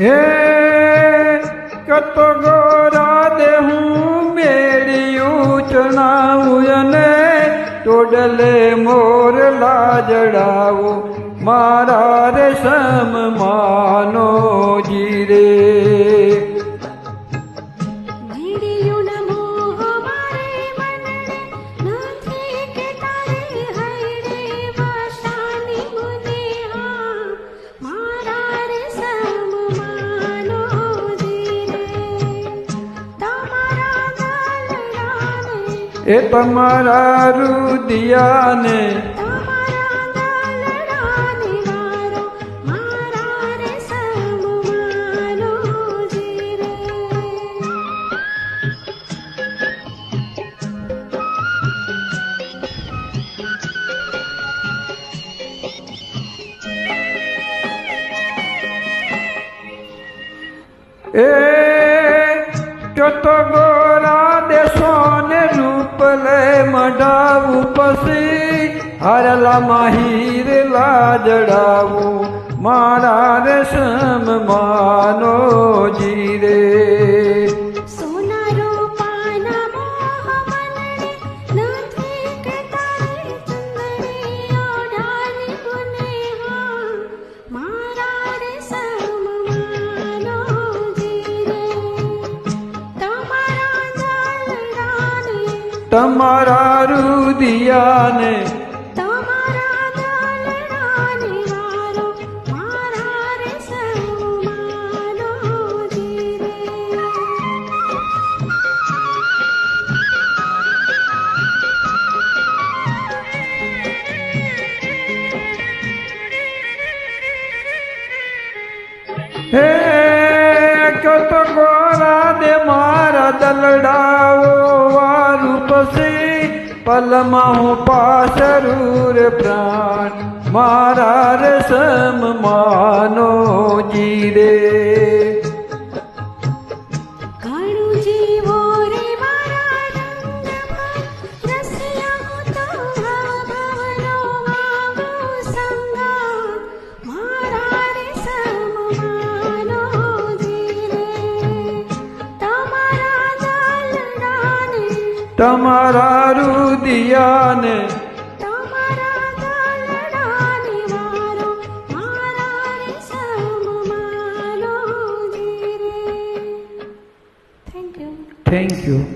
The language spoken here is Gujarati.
હે કતો ગોરા દે હું મેળ્યું ચણાવું અને ટોડલે મોરલા જડાવું મારા રેશમ માનો જીરે. એ તમારા રુદિયાને એ ચોથો ગોરા દેશો ને રૂપ લે મઢાવું પછી હારલા માહીરલા જડાવું મારા રેશમ માનો જીરે. તમારા રુદિયાને હે કતો ગોરા દે મારા દલડાઓ વારું પછી પલમાં હું પાસરૂર પ્રાણ મારા રેશમ માનો જીરે. તમારા રુદિયાને થેન્ક યુ.